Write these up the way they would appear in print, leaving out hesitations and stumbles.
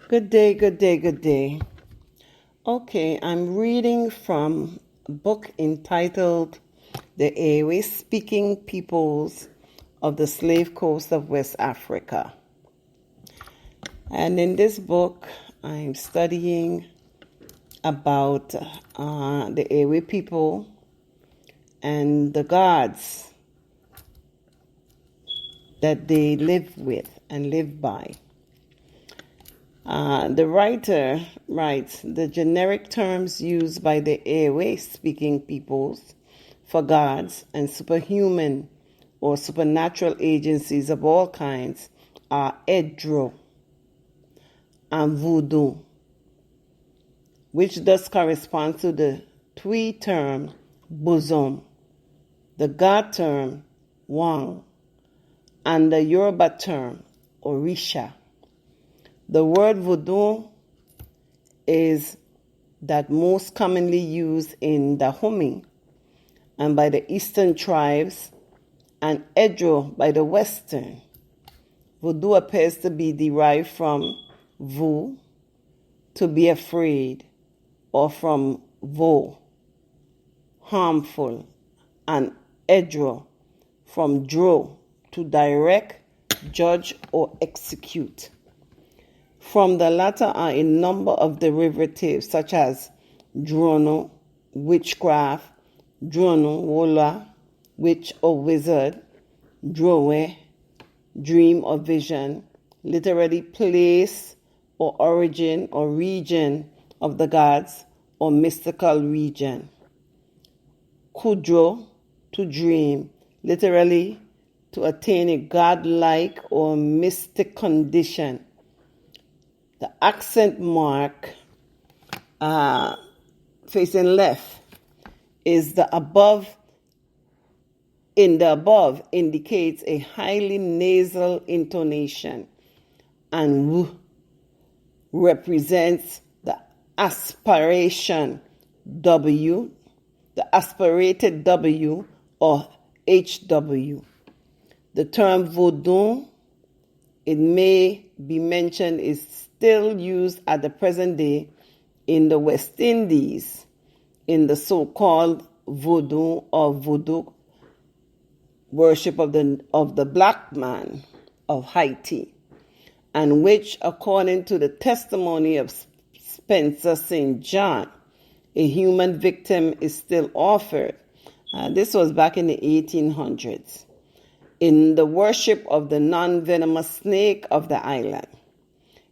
Good day, good day, good day. Okay, I'm reading from a book entitled The EWE Peoples of the Slave Coast of West Africa. And in this book, I'm studying about the EWE people and the gods that they live with and live by. The writer writes, the generic terms used by the EWE-speaking peoples for gods and superhuman or supernatural agencies of all kinds are Edro and Voodoo, which thus corresponds to the Twi term bosom, the God term Wang, and the Yoruba term Orisha. The word voodoo is that most commonly used in Dahomey and by the eastern tribes, and Edro by the western. Voodoo appears to be derived from vu, to be afraid, or from vo, harmful, and edro, from dro, to direct, judge, or execute. From the latter are a number of derivatives such as drono, witchcraft, drono, wola, witch or wizard, drowe, dream or vision, literally place or origin or region of the gods or mystical region. Kudro, to dream, literally to attain a godlike or mystic condition. The accent mark facing left is the above. In the above indicates a highly nasal intonation, and w represents the aspiration W, the aspirated W or HW. The term voodoo, it may be mentioned, is still used at the present day in the West Indies in the so-called voodoo or voodoo worship of the black man of Haiti, and which, according to the testimony of Spencer St. John, a human victim is still offered. This was back in the 1800s. In the worship of the non-venomous snake of the island.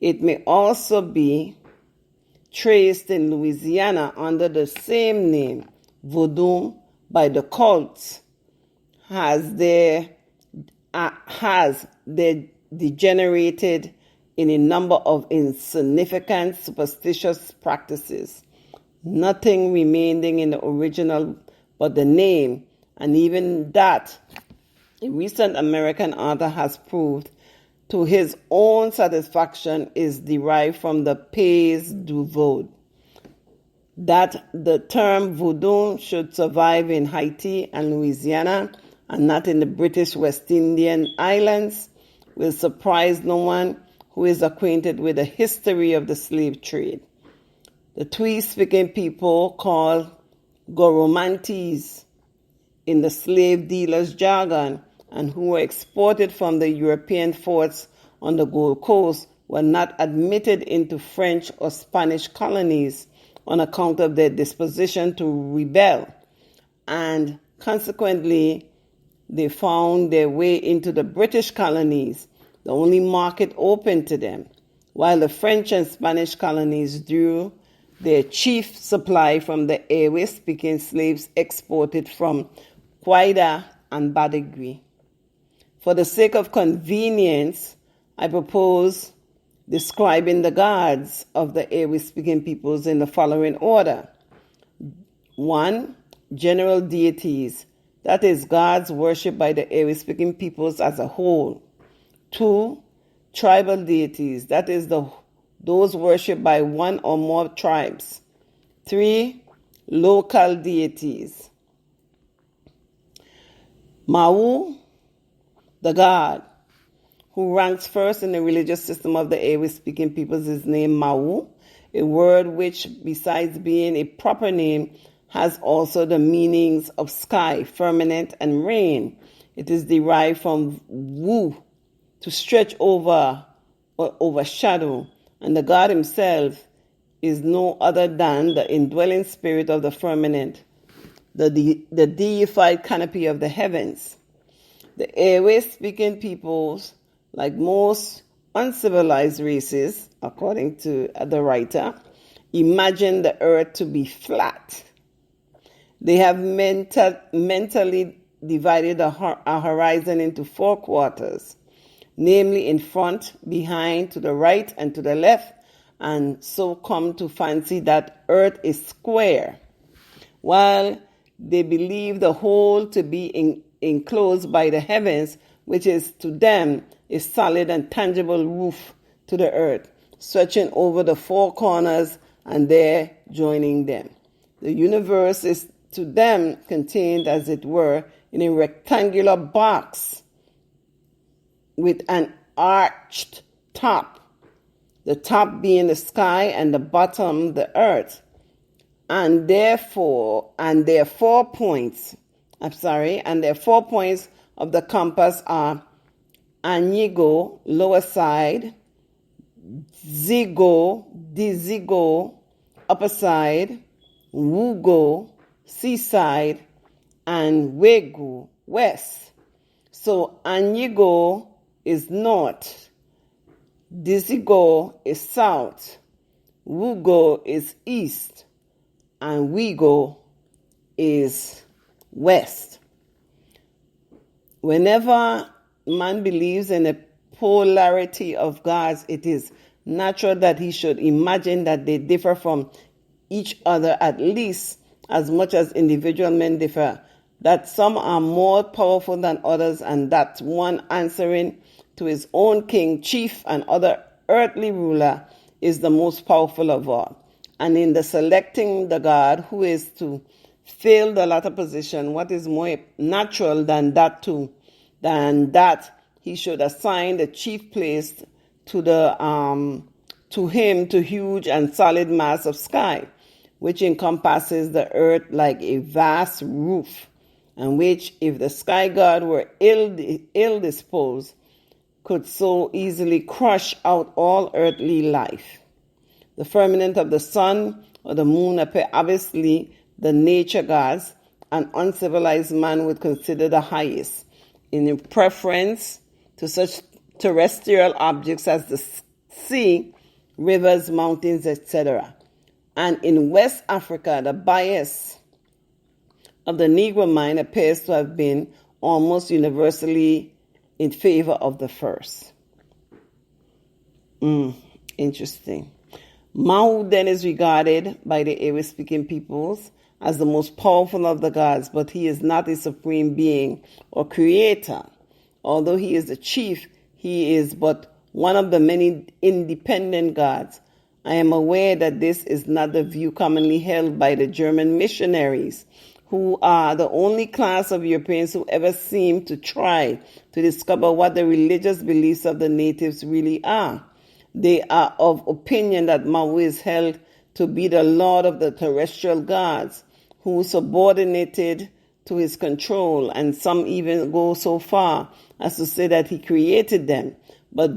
It may also be traced in Louisiana under the same name, voodoo, by the cults, has degenerated in a number of insignificant superstitious practices, nothing remaining in the original but the name, and even that a recent American author has proved to his own satisfaction is derived from the Pays du Vaud. That the term voodoo should survive in Haiti and Louisiana and not in the British West Indian Islands will surprise no one who is acquainted with the history of the slave trade. The Twi-speaking people called Goromantes in the slave dealers' jargon, and who were exported from the European forts on the Gold Coast, were not admitted into French or Spanish colonies on account of their disposition to rebel, and consequently they found their way into the British colonies, the only market open to them, while the French and Spanish colonies drew their chief supply from the EWE-speaking slaves exported from Quaida and Badagry. For the sake of convenience, I propose describing the gods of the EWE-speaking peoples in the following order. 1. General deities, that is, gods worshipped by the EWE-speaking peoples as a whole. 2. Tribal deities, that is, those worshipped by one or more tribes. 3. Local deities. MAWU, the god, who ranks first in the religious system of the EWE-speaking peoples, is named MAWU, a word which, besides being a proper name, has also the meanings of sky, firmament, and rain. It is derived from wu, to stretch over or overshadow, and the God himself is no other than the indwelling spirit of the firmament, the deified canopy of the heavens. The EWE-speaking peoples, like most uncivilized races, according to the writer, imagine the earth to be flat. They have mentally divided a horizon into 4 quarters, namely in front, behind, to the right, and to the left, and so come to fancy that earth is square, while they believe the whole to be enclosed by the heavens, which is to them a solid and tangible roof to the earth, stretching over the 4 corners and there joining them. The universe is to them contained, as it were, in a rectangular box with an arched top, the top being the sky and the bottom the earth. And their 4 points of the compass are Anigo, lower side, Zigo, Dizigo, upper side, Wugo, seaside, and Wegu, west. So Anigo is north, Dizigo is south, Wugo is east, and Wigo is west. Whenever man believes in a polarity of gods, it is natural that he should imagine that they differ from each other at least as much as individual men differ, that some are more powerful than others, and that one answering to his own king, chief, and other earthly ruler is the most powerful of all. And in the selecting the God who is to fill the latter position, what is more natural than that he should assign the chief place to him to huge and solid mass of sky, which encompasses the earth like a vast roof, and which, if the sky god were ill disposed, could so easily crush out all earthly life. The firmament of the sun or the moon appear obviously the nature gods, and uncivilized man would consider the highest, in preference to such terrestrial objects as the sea, rivers, mountains, etc. And in West Africa, the bias of the Negro mind appears to have been almost universally in favor of the first. Interesting. MAWU then is regarded by the EWE-speaking peoples as the most powerful of the gods, but he is not a supreme being or creator. Although he is the chief, he is but one of the many independent gods. I am aware that this is not the view commonly held by the German missionaries, who are the only class of Europeans who ever seem to try to discover what the religious beliefs of the natives really are. They are of opinion that MAWU is held to be the lord of the terrestrial gods, who subordinated to his control, and some even go so far as to say that he created them. But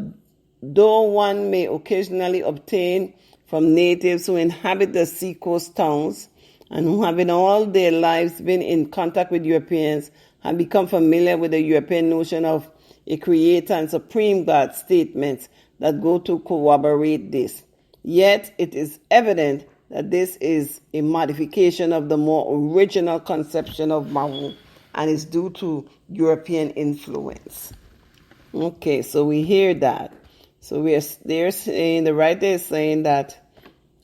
though one may occasionally obtain from natives who inhabit the seacoast towns and who have in all their lives been in contact with Europeans, have become familiar with the European notion of a creator and supreme God statements that go to corroborate this. Yet it is evident that this is a modification of the more original conception of MAWU and is due to European influence. Okay, so we hear that. So they're saying, the writer is saying that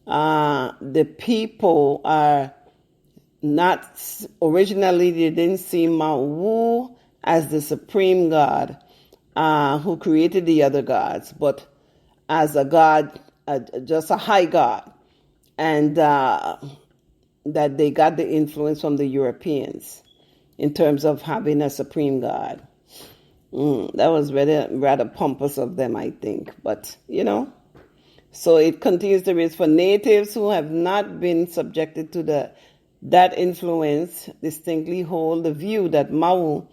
the people are not, originally they didn't see MAWU as the supreme God who created the other gods, but as a god, just a high god, and that they got the influence from the Europeans in terms of having a supreme god. That was rather pompous of them, I think. But, so it continues to read, for natives who have not been subjected to that influence distinctly hold the view that MAWU,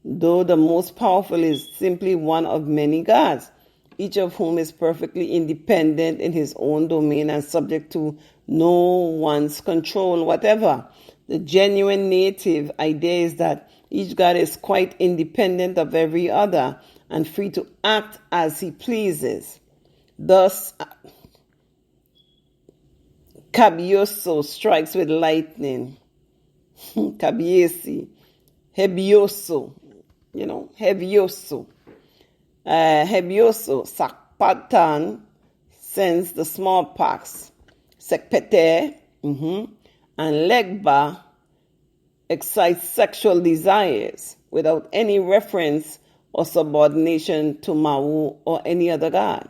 though the most powerful, is simply one of many gods, each of whom is perfectly independent in his own domain and subject to no one's control whatever. The genuine native idea is that each god is quite independent of every other and free to act as he pleases. Thus, Kabioso strikes with lightning. Kabiesi. Hebioso. Hebioso. Hebioso. Sakpatan sends the smallpox. Sekpete. And Legba excites sexual desires without any reference or subordination to MAWU or any other god.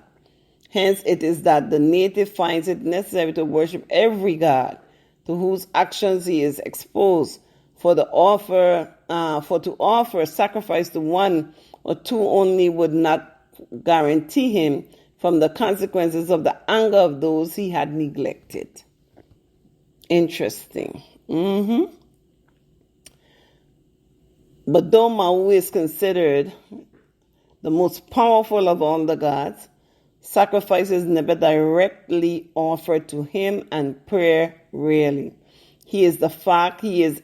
Hence, it is that the native finds it necessary to worship every god to whose actions he is exposed, for to offer sacrifice to one or two only would not guarantee him from the consequences of the anger of those he had neglected. Interesting. But though MAWU is considered the most powerful of all the gods, sacrifice is never directly offered to him, and prayer rarely. He is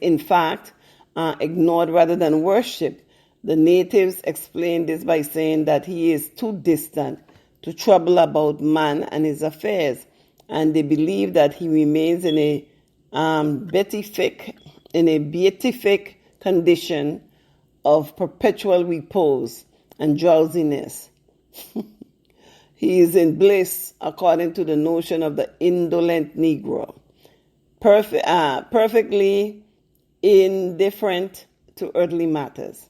in fact ignored rather than worshipped. The natives explain this by saying that he is too distant to trouble about man and his affairs, and they believe that he remains in a beatific condition of perpetual repose and drowsiness. He is in bliss according to the notion of the indolent Negro, perfectly indifferent to earthly matters.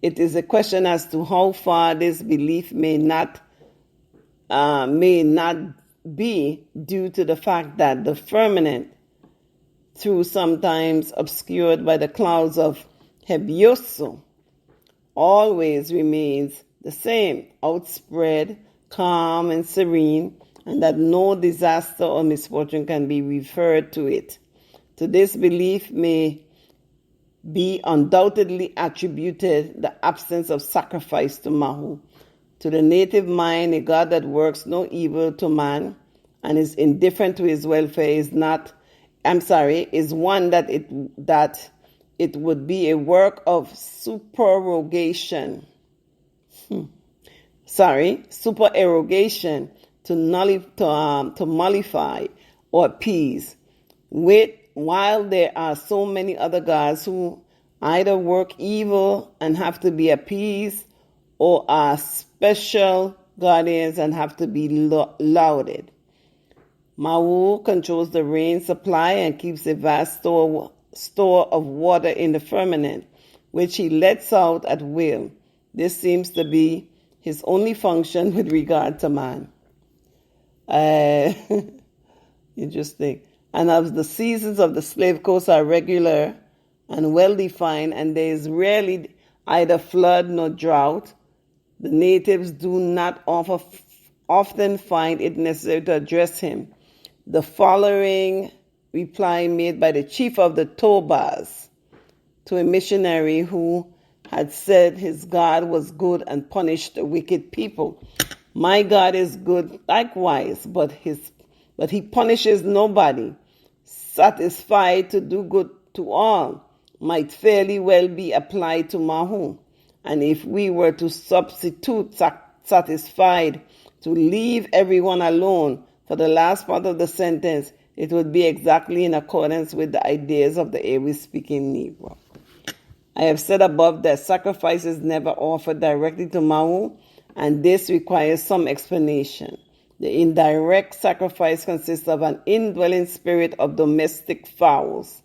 It is a question as to how far this belief may not be due to the fact that the firmament, though sometimes obscured by the clouds of Hebioso, always remains the same, outspread, calm and serene, and that no disaster or misfortune can be referred to it. To this belief may be undoubtedly attributed the absence of sacrifice to MAWU. To the native mind, a God that works no evil to man and is indifferent to his welfare is one that it would be a work of supererogation to mollify or appease, while there are so many other gods who either work evil and have to be appeased, or are special guardians and have to be lauded. MAWU controls the rain supply and keeps a vast store of water in the firmament, which he lets out at will. This seems to be his only function with regard to man. Interesting. And as the seasons of the slave coast are regular and well defined, and there is rarely either flood nor drought, the natives do not often find it necessary to address him. The following reply made by the chief of the Tobas to a missionary who had said his God was good and punished the wicked people. My God is good likewise, but he punishes nobody. Satisfied to do good to all might fairly well be applied to MAWU. And if we were to substitute satisfied to leave everyone alone for the last part of the sentence, it would be exactly in accordance with the ideas of the EWE-speaking Negro. I have said above that sacrifice is never offered directly to MAWU, and this requires some explanation. The indirect sacrifice consists of an indwelling spirit of domestic fowls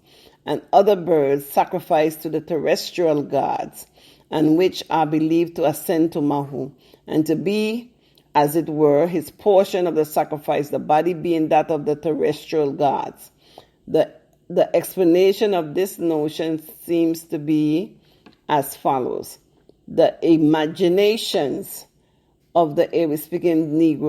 and other birds sacrificed to the terrestrial gods, and which are believed to ascend to MAWU, and to be, as it were, his portion of the sacrifice, the body being that of the terrestrial gods. The explanation of this notion seems to be as follows. the imaginations of the EWE speaking Negro